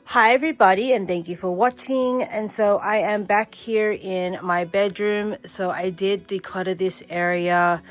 Hi everybody, and thank you for watching. And so I am back here in my bedroom. So I did declutter this area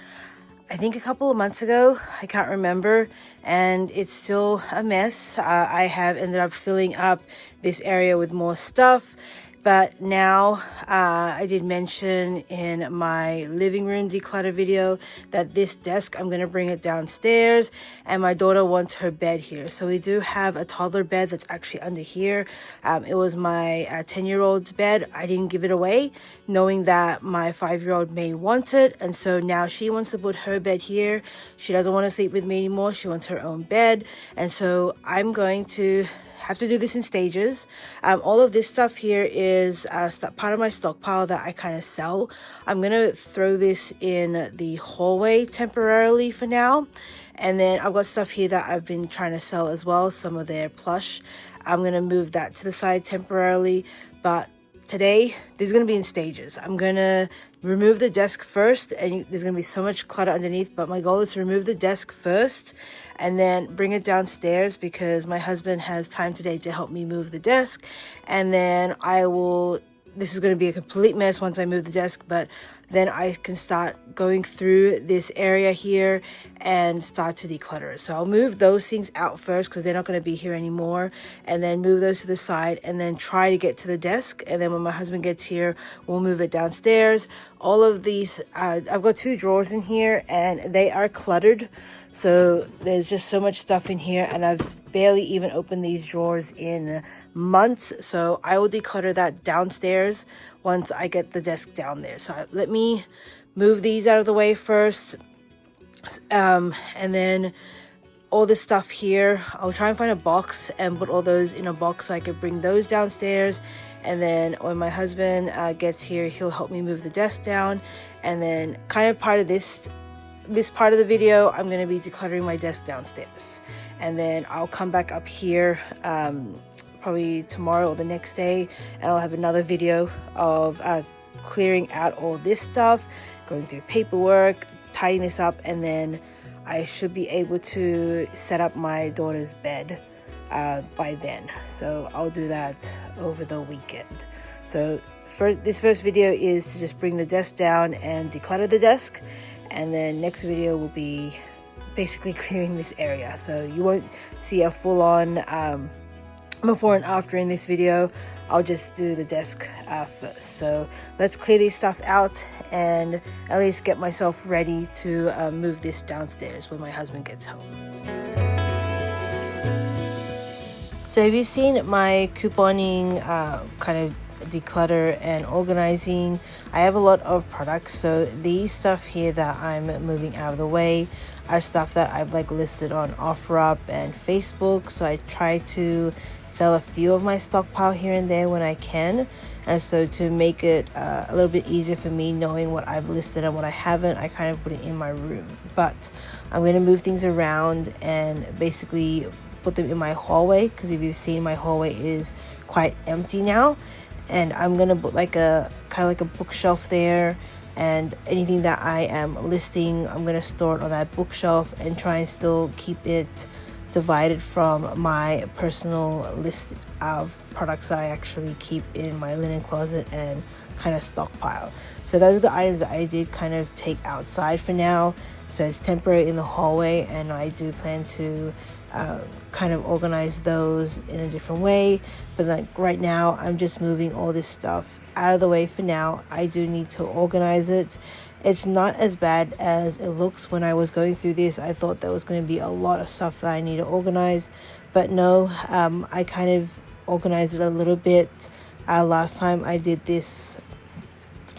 I think a couple of months ago. I can't remember, and it's still a mess. I have ended up filling up this area with more stuff. But now I did mention in my living room declutter video that this desk, I'm going to bring it downstairs, and my daughter wants her bed here. So we do have a toddler bed that's actually under here. It was my 10-year-old's bed. I didn't give it away, knowing that my 5-year-old may want it. And so now she wants to put her bed here. She doesn't want to sleep with me anymore. She wants her own bed. And so I'm going to have to do this in stages. All of this stuff here is part of my stockpile that I kind of sell. I'm gonna throw this in the hallway temporarily for now, and then I've got stuff here that I've been trying to sell as well, some of their plush. I'm gonna move that to the side temporarily, but today this is going to be in stages. I'm going to remove the desk first, and there's going to be so much clutter underneath, but my goal is to remove the desk first and then bring it downstairs because my husband has time today to help me move the desk. And then this is going to be a complete mess once I move the desk, but then I can start going through this area here and start to declutter. So I'll move those things out first because they're not going to be here anymore, and then move those to the side and then try to get to the desk. And then when my husband gets here, we'll move it downstairs. All of these, I've got 2 drawers in here and they are cluttered. So there's just so much stuff in here, and I've barely even opened these drawers in months. So I will declutter that downstairs once I get the desk down there. So let me move these out of the way first. And then all this stuff here, I'll try and find a box and put all those in a box so I could bring those downstairs. And then when my husband gets here, he'll help me move the desk down. And then kind of part of this part of the video, I'm going to be decluttering my desk downstairs, and then I'll come back up here probably tomorrow or the next day, and I'll have another video of clearing out all this stuff, going through paperwork, tidying this up, and then I should be able to set up my daughter's bed by then. So I'll do that over the weekend. So this first video is to just bring the desk down and declutter the desk. And then next video will be basically clearing this area. So you won't see a full-on before and after in this video. I'll just do the desk first. So let's clear this stuff out and at least get myself ready to move this downstairs when my husband gets home. So have you seen my couponing kind of declutter and organizing? I have a lot of products, so these stuff here that I'm moving out of the way are stuff that I've listed on OfferUp and Facebook. So I try to sell a few of my stockpile here and there when I can, and so to make it a little bit easier for me knowing what I've listed and what I haven't, I kind of put it in my room. But I'm going to move things around and basically put them in my hallway, because if you've seen, my hallway is quite empty now. And I'm gonna put a bookshelf there, and anything that I am listing, I'm gonna store it on that bookshelf and try and still keep it divided from my personal list of products that I actually keep in my linen closet and kind of stockpile. So those are the items that I did kind of take outside for now. So it's temporary in the hallway, and I do plan to kind of organize those in a different way. But right now, I'm just moving all this stuff out of the way for now. I do need to organize it. It's not as bad as it looks. When I was going through this, I thought there was going to be a lot of stuff that I need to organize, but no, I kind of organized it a little bit. Last time I did this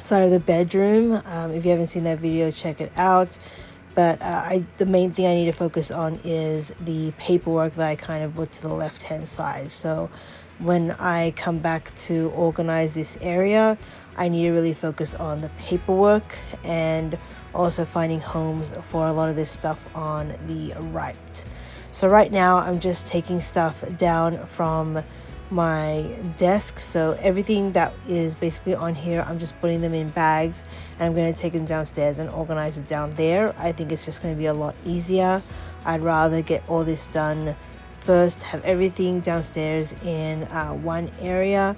side of the bedroom. If you haven't seen that video, check it out. But the main thing I need to focus on is the paperwork that I kind of put to the left-hand side. So when I come back to organize this area, I need to really focus on the paperwork and also finding homes for a lot of this stuff on the right. So right now, I'm just taking stuff down from my desk. So everything that is basically on here, I'm just putting them in bags, and I'm going to take them downstairs and organize it down there. I think it's just going to be a lot easier. I'd rather get all this done first have everything downstairs in one area,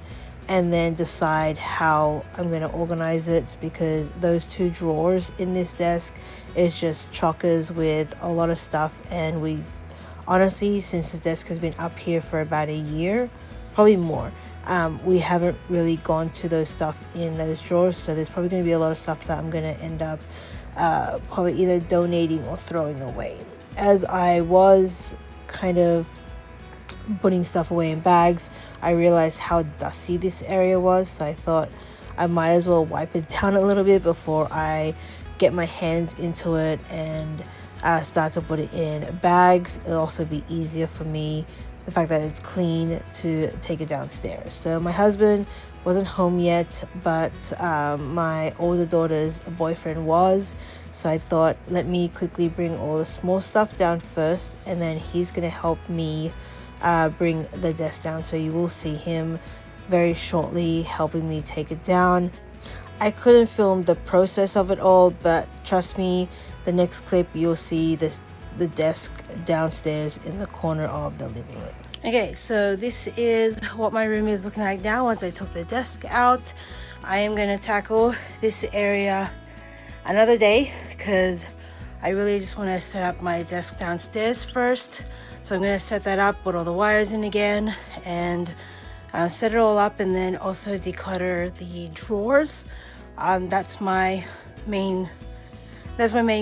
and then decide how I'm going to organize it, because those two drawers in this desk is just chockers with a lot of stuff. And we honestly, since the desk has been up here for about a year, probably more, we haven't really gone to those stuff in those drawers. So there's probably going to be a lot of stuff that I'm going to end up probably either donating or throwing away. As I was kind of putting stuff away in bags, I realized how dusty this area was, so I thought I might as well wipe it down a little bit before I get my hands into it and start to put it in bags. It'll also be easier for me, the fact that it's clean, to take it downstairs. So my husband wasn't home yet, but my older daughter's boyfriend was, so I thought, let me quickly bring all the small stuff down first, and then he's gonna help me bring the desk down. So you will see him very shortly helping me take it down. I couldn't film the process of it all, but trust me, the next clip you'll see the desk downstairs in the corner of the living room. Okay, so this is what my room is looking like now once I took the desk out. I am going to tackle this area another day because I really just want to set up my desk downstairs first. So I'm going to set that up, put all the wires in again, and set it all up, and then also declutter the drawers. That's my main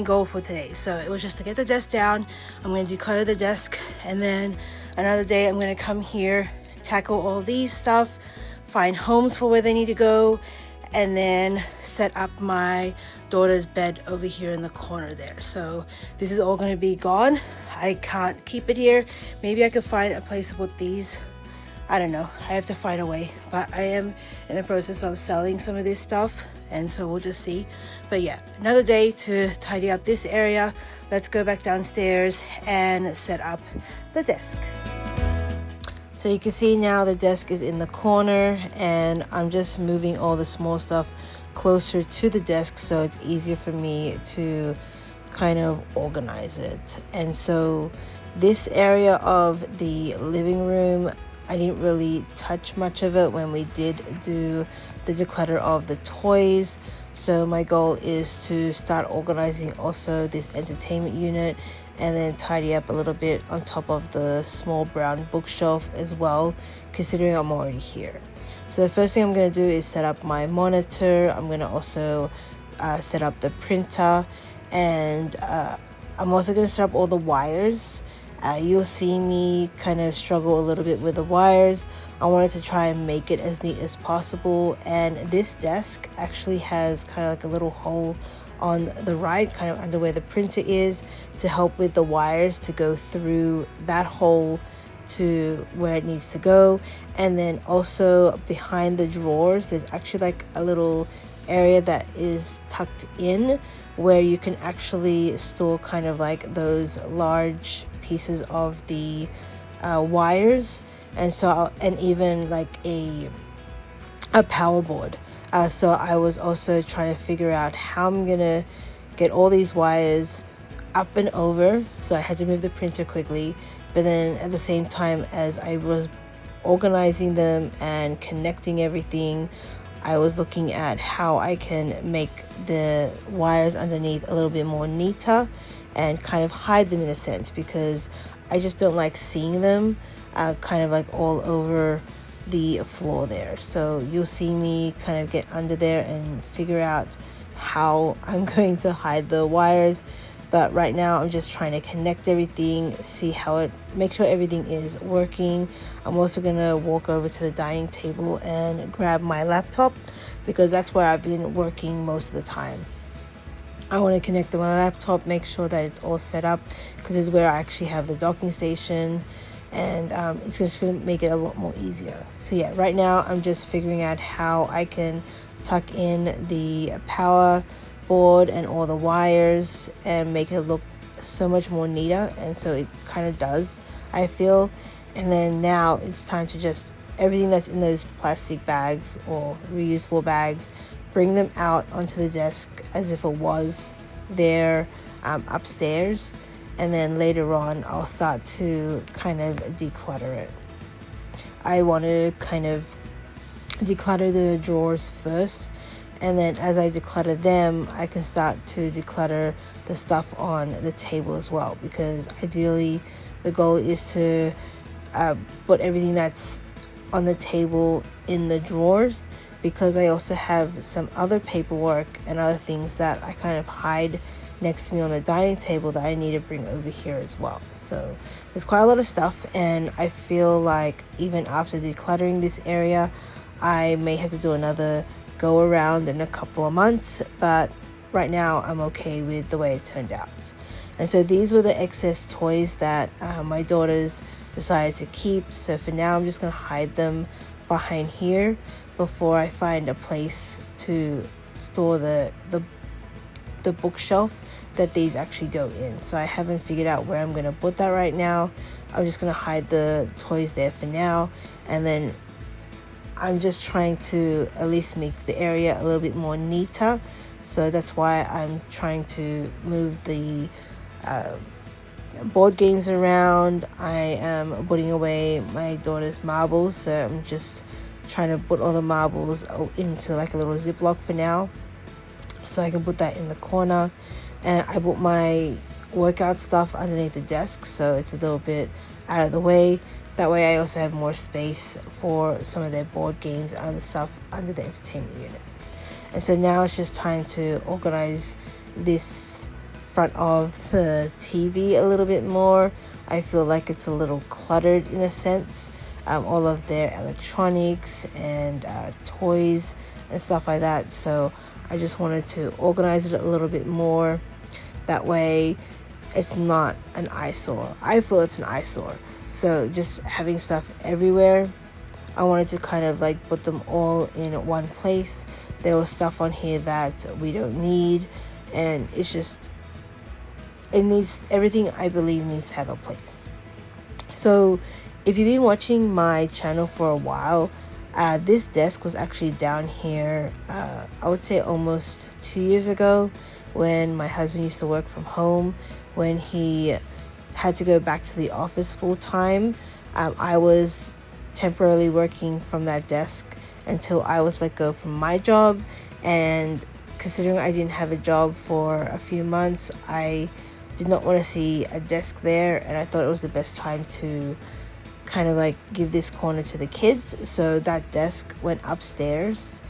goal for today. So it was just to get the desk down. I'm going to declutter the desk, and then another day I'm going to come here, tackle all these stuff, find homes for where they need to go, and then set up my daughter's bed over here in the corner there. So this is all going to be gone. I can't keep it here. Maybe I could find a place to put these. I don't know. I have to find a way. But I am in the process of selling some of this stuff, and so we'll just see. But yeah, another day to tidy up this area. Let's go back downstairs and set up the desk. So you can see now the desk is in the corner, and I'm just moving all the small stuff closer to the desk so it's easier for me to kind of organize it. And so this area of the living room, I didn't really touch much of it when we did do the declutter of the toys. So my goal is to start organizing also this entertainment unit, and then tidy up a little bit on top of the small brown bookshelf as well, considering I'm already here. So the first thing I'm going to do is set up my monitor. I'm going to also set up the printer, and I'm also going to set up all the wires. You'll see me kind of struggle a little bit with the wires. I wanted to try and make it as neat as possible, and this desk actually has kind of like a little hole on the right, kind of under where the printer is, to help with the wires to go through that hole to where it needs to go. And then also behind the drawers, there's actually like a little area that is tucked in where you can actually store kind of like those large pieces of the wires, and so, and even like a power board. So I was also trying to figure out how I'm gonna get all these wires up and over. So I had to move the printer quickly, but then at the same time as I was organizing them and connecting everything, I was looking at how I can make the wires underneath a little bit more neater and kind of hide them in a sense, because I just don't like seeing them kind of like all over the floor there. So you'll see me kind of get under there and figure out how I'm going to hide the wires. But right now I'm just trying to connect everything, see how it, make sure everything is working. I'm also gonna walk over to the dining table and grab my laptop, because that's where I've been working most of the time. I want to connect to my laptop, make sure that it's all set up, because it's where I actually have the docking station, and it's just going to make it a lot more easier. So yeah, right now I'm just figuring out how I can tuck in the power board and all the wires and make it look so much more neater, and so it kind of does, I feel. And then now it's time to just, everything that's in those plastic bags or reusable bags, bring them out onto the desk as if it was there upstairs, and then later on I'll start to kind of declutter it. I want to kind of declutter the drawers first, and then as I declutter them, I can start to declutter the stuff on the table as well, because ideally the goal is to put everything that's on the table in the drawers, because I also have some other paperwork and other things that I kind of hide next to me on the dining table that I need to bring over here as well. So there's quite a lot of stuff, and I feel like even after decluttering this area, I may have to do another go around in a couple of months, but right now I'm okay with the way it turned out. And so these were the excess toys that my daughters decided to keep. So for now, I'm just going to hide them behind here before I find a place to store the bookshelf that these actually go in. So I haven't figured out where I'm going to put that right now. I'm just going to hide the toys there for now, and then I'm just trying to at least make the area a little bit more neater. So that's why I'm trying to move the board games around. I am putting away my daughter's marbles, so I'm just trying to put all the marbles into like a little Ziploc for now, so I can put that in the corner. And I put my workout stuff underneath the desk, so it's a little bit out of the way. That way I also have more space for some of their board games and other stuff under the entertainment unit. And so now it's just time to organize this front of the TV a little bit more. I feel like it's a little cluttered in a sense. All of their electronics and toys and stuff like that. So I just wanted to organize it a little bit more. That way it's not an eyesore. I feel it's an eyesore. So just having stuff everywhere, I wanted to kind of like put them all in one place. There was stuff on here that we don't need, and it's just, everything I believe needs to have a place. So if you've been watching my channel for a while, this desk was actually down here, I would say almost 2 years ago, when my husband used to work from home. When he had to go back to the office full time, I was temporarily working from that desk until I was let go from my job. And considering I didn't have a job for a few months, I did not want to see a desk there, and I thought it was the best time to kind of like give this corner to the kids. So that desk went upstairs,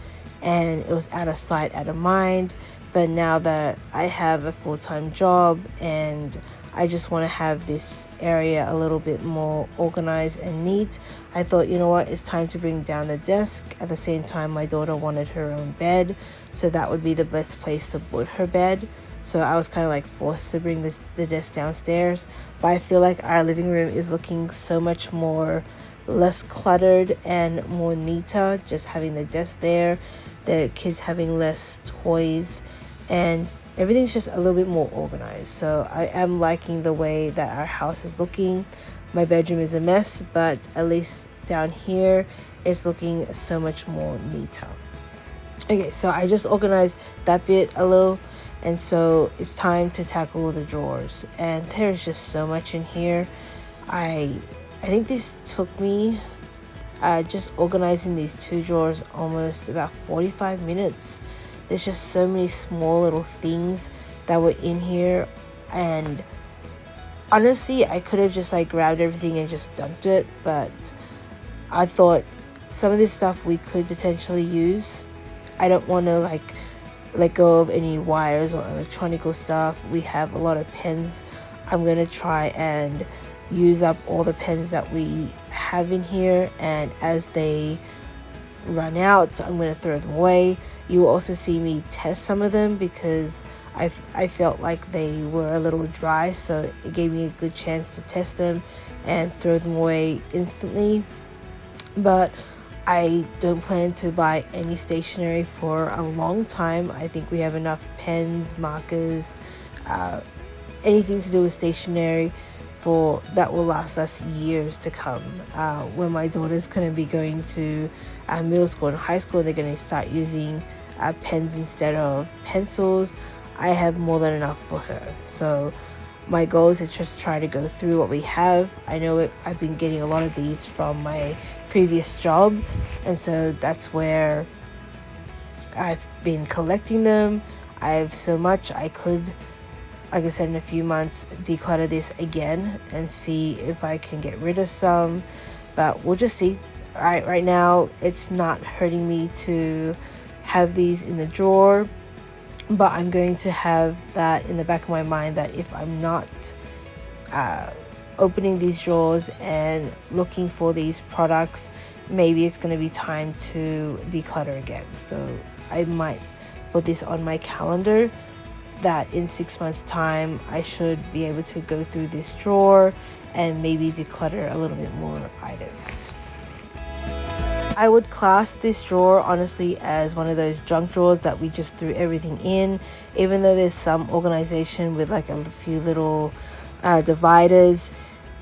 and it was out of sight, out of mind. But now that I have a full-time job and I just want to have this area a little bit more organized and neat, I thought, you know what, it's time to bring down the desk. At the same time, my daughter wanted her own bed, so that would be the best place to put her bed. So I was kind of like forced to bring the desk downstairs. But I feel like our living room is looking so much more less cluttered and more neater, just having the desk there, the kids having less toys, and everything's just a little bit more organized. So I am liking the way that our house is looking. My bedroom is a mess, but at least down here it's looking so much more neater. Okay, so I just organized that bit a little, and so it's time to tackle the drawers. And there's just so much in here. I think this took me just organizing these two drawers almost about 45 minutes. There's just so many small little things that were in here, and honestly I could have just like grabbed everything and just dumped it, but I thought some of this stuff we could potentially use. I don't want to like let go of any wires or electronical stuff. We have a lot of pens. I'm gonna try and use up all the pens that we have in here, and as they run out, I'm gonna throw them away. You will also see me test some of them because I felt like they were a little dry, so it gave me a good chance to test them and throw them away instantly. But I don't plan to buy any stationery for a long time. I think we have enough pens, markers, anything to do with stationery for that will last us years to come. When my daughter's going to be going to middle school and high school, they're going to start using pens instead of pencils. I have more than enough for her. So my goal is to just try to go through what we have. I know I've been getting a lot of these from my previous job, and so that's where I've been collecting them. I have so much I could, like I said, in a few months declutter this again and see if I can get rid of some, but we'll just see. Right now it's not hurting me to have these in the drawer, but I'm going to have that in the back of my mind that if I'm not opening these drawers and looking for these products, maybe it's going to be time to declutter again. So I might put this on my calendar that in 6 months time I should be able to go through this drawer and maybe declutter a little bit more items. I would class this drawer honestly as one of those junk drawers that we just threw everything in, even though there's some organization with like a few little dividers.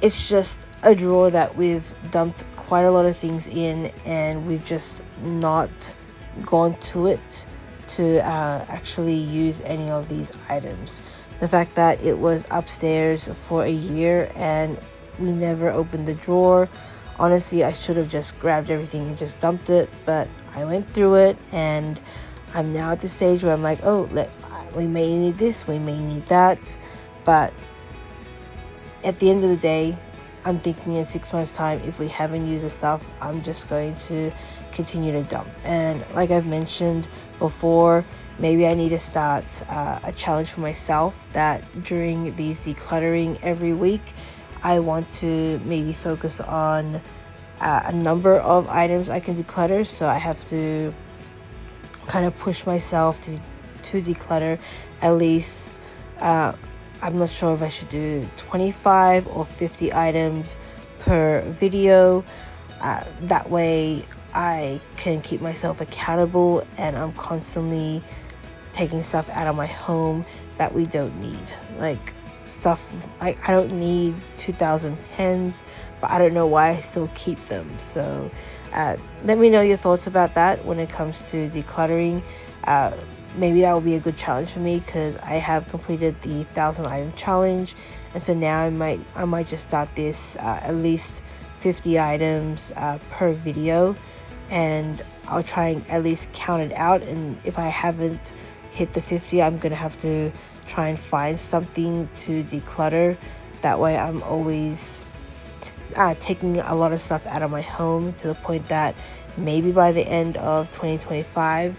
It's just a drawer that we've dumped quite a lot of things in, and we've just not gone to it to actually use any of these items. The fact that it was upstairs for a year and we never opened the drawer, honestly I should have just grabbed everything and just dumped it, but I went through it and I'm now at the stage where I'm like, oh, we may need this, we may need that, but at the end of the day I'm thinking in 6 months time, if we haven't used the stuff, I'm just going to continue to dump. And like I've mentioned before, maybe I need to start a challenge for myself that during these decluttering every week, I want to maybe focus on a number of items I can declutter. So I have to kind of push myself to declutter at least, I'm not sure if I should do 25 or 50 items per video. That way I can keep myself accountable and I'm constantly taking stuff out of my home that we don't need. Like stuff, I don't need 2,000 pens, but I don't know why I still keep them. So let me know your thoughts about that when it comes to decluttering. Maybe that will be a good challenge for me because I have completed the 1,000 item challenge, and so now I might just start this at least 50 items per video, and I'll try and at least count it out. And if I haven't hit the 50, I'm gonna have to try and find something to declutter. That way I'm always taking a lot of stuff out of my home to the point that maybe by the end of 2025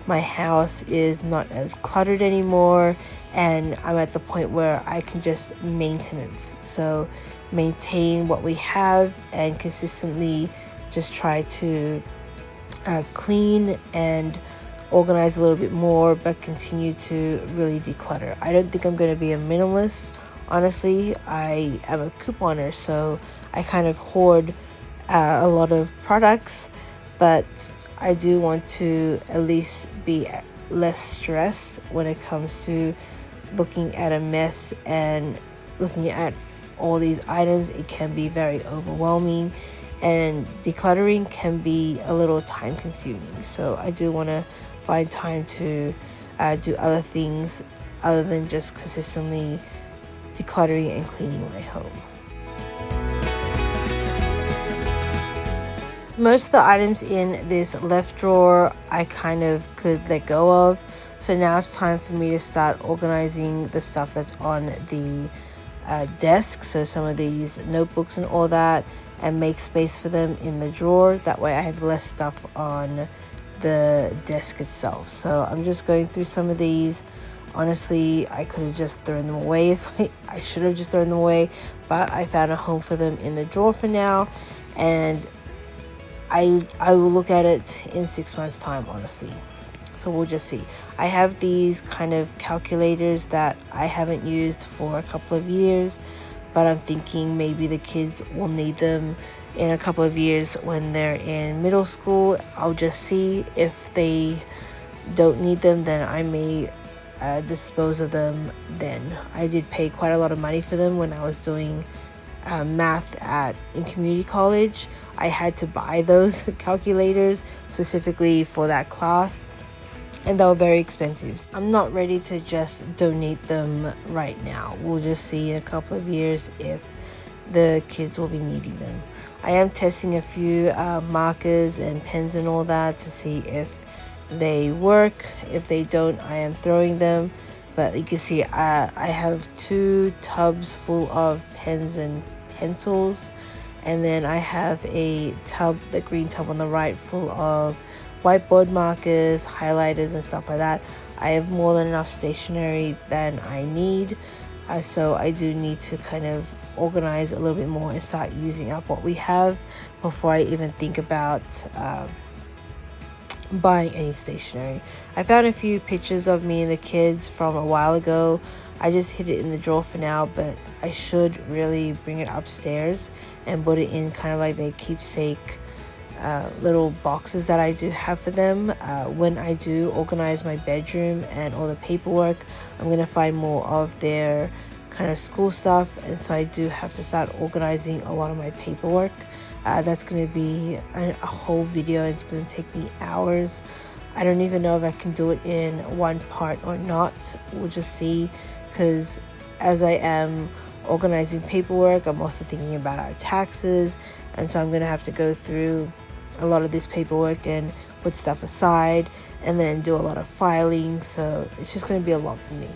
my house is not as cluttered anymore, and I'm at the point where I can just maintenance. So maintain what we have and consistently just try to clean and organize a little bit more, but continue to really declutter. I don't think I'm going to be a minimalist. Honestly, I am a couponer, so I kind of hoard a lot of products, but I do want to at least be less stressed when it comes to looking at a mess and looking at all these items. It can be very overwhelming, and decluttering can be a little time consuming. So I do want to find time to do other things other than just consistently decluttering and cleaning my home. Most of the items in this left drawer I kind of could let go of, so now it's time for me to start organizing the stuff that's on the desk, so some of these notebooks and all that, and make space for them in the drawer. That way I have less stuff on the desk itself. So I'm just going through some of these. Honestly, I could have just thrown them away if I should have just thrown them away, but I found a home for them in the drawer for now, and I will look at it in 6 months time, honestly. So we'll just see. I have these kind of calculators that I haven't used for a couple of years, but I'm thinking maybe the kids will need them in a couple of years when they're in middle school. I'll just see. If they don't need them, then I may dispose of them then. I did pay quite a lot of money for them when I was doing math in community college. I had to buy those calculators specifically for that class, and they were very expensive. I'm not ready to just donate them right now. We'll just see in a couple of years if the kids will be needing them. I am testing a few markers and pens and all that to see if they work. If they don't, I am throwing them. But you can see I have 2 tubs full of pens and pencils, and then I have a tub, the green tub on the right, full of whiteboard markers, highlighters and stuff like that. I have more than enough stationery than I need, so I do need to kind of organize a little bit more and start using up what we have before I even think about buying any stationery. I found a few pictures of me and the kids from a while ago. I just hid it in the drawer for now, but I should really bring it upstairs and put it in kind of like the keepsake little boxes that I do have for them. When I do organize my bedroom and all the paperwork, I'm going to find more of their kind of school stuff, and so I do have to start organizing a lot of my paperwork. That's going to be a whole video. It's going to take me hours. I don't even know if I can do it in one part or not. We'll just see, because as I am organizing paperwork, I'm also thinking about our taxes, and so I'm going to have to go through a lot of this paperwork and put stuff aside and then do a lot of filing, so it's just going to be a lot for me.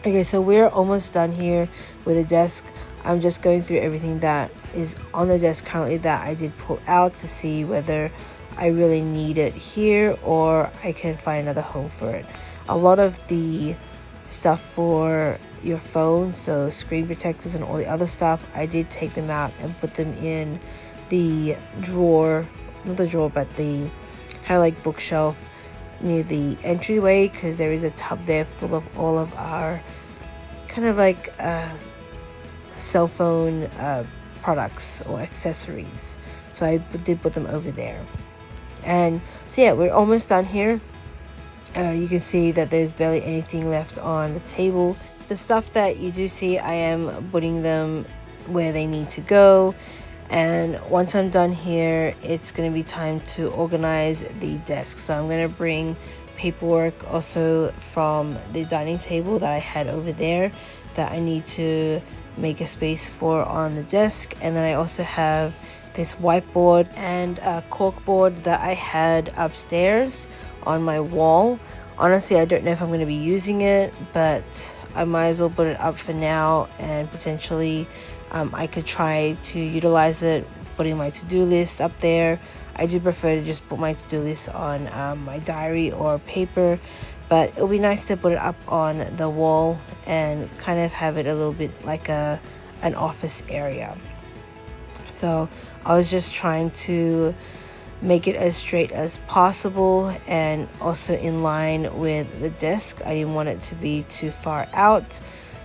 Okay, so we're almost done here with the desk. I'm just going through everything that is on the desk currently that I did pull out to see whether I really need it here or I can find another home for it. A lot of the stuff for your phone, so screen protectors and all the other stuff, I did take them out and put them in the drawer, not the drawer, but the kind of like bookshelf near the entryway, because there is a tub there full of all of our kind of like cell phone products or accessories. So I did put them over there. And so yeah, we're almost done here. You can see that there's barely anything left on the table. The stuff that you do see, I am putting them where they need to go. And once I'm done here, it's going to be time to organize the desk. So I'm going to bring paperwork also from the dining table that I had over there that I need to make a space for on the desk. And then I also have this whiteboard and a corkboard that I had upstairs on my wall. Honestly, I don't know if I'm going to be using it, but I might as well put it up for now, and potentially I could try to utilize it, putting my to-do list up there. I do prefer to just put my to-do list on my diary or paper, but it'll be nice to put it up on the wall and kind of have it a little bit like an office area. So I was just trying to make it as straight as possible and also in line with the desk. I didn't want it to be too far out,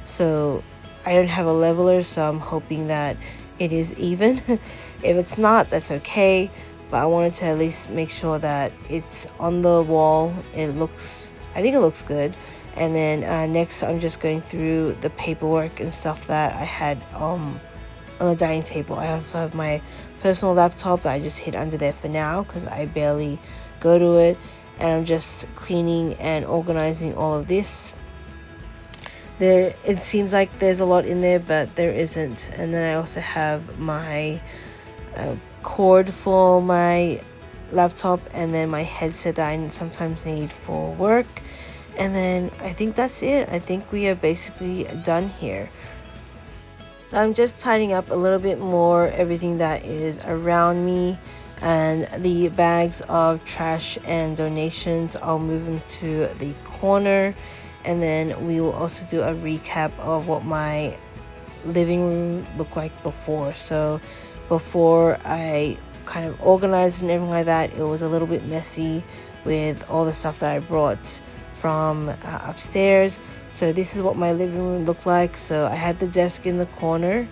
so I don't have a leveler, so I'm hoping that it is even. If it's not, that's okay, but I wanted to at least make sure that it's on the wall. I think it looks good. And then next I'm just going through the paperwork and stuff that I had on the dining table. I also have my personal laptop that I just hid under there for now because I barely go to it, and I'm just cleaning and organizing all of this. It seems like there's a lot in there, but there isn't. And then I also have my cord for my laptop, and then my headset that I sometimes need for work. And then I think that's it. I think we are basically done here. So I'm just tidying up a little bit more everything that is around me, and the bags of trash and donations, I'll move them to the corner. And then we will also do a recap of what my living room looked like before. So before I kind of organized and everything like that, it was a little bit messy with all the stuff that I brought from upstairs. So this is what my living room looked like. So I had the desk in the corner,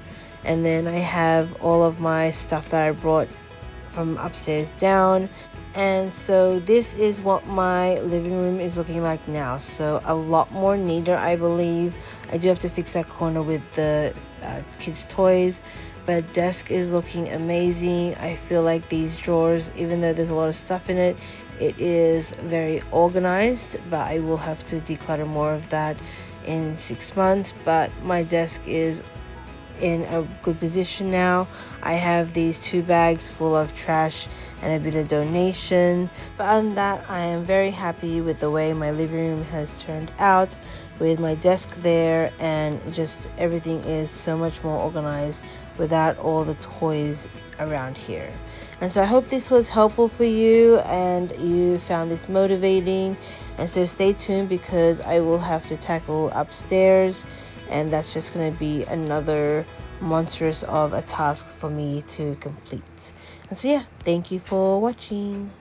and then I have all of my stuff that I brought from upstairs down. And so this is what my living room is looking like now. So a lot more neater, I believe. I do have to fix that corner with the kids' toys, but desk is looking amazing. I feel like these drawers, even though there's a lot of stuff in it, It is very organized, but I will have to declutter more of that in 6 months. But my desk is in a good position now. I have these 2 bags full of trash and a bit of donation, but other than that, I am very happy with the way my living room has turned out, with my desk there, and just everything is so much more organized without all the toys around here. And so I hope this was helpful for you and you found this motivating. And so stay tuned, because I will have to tackle upstairs, and that's just going to be another monstrous of a task for me to complete. And so yeah, thank you for watching.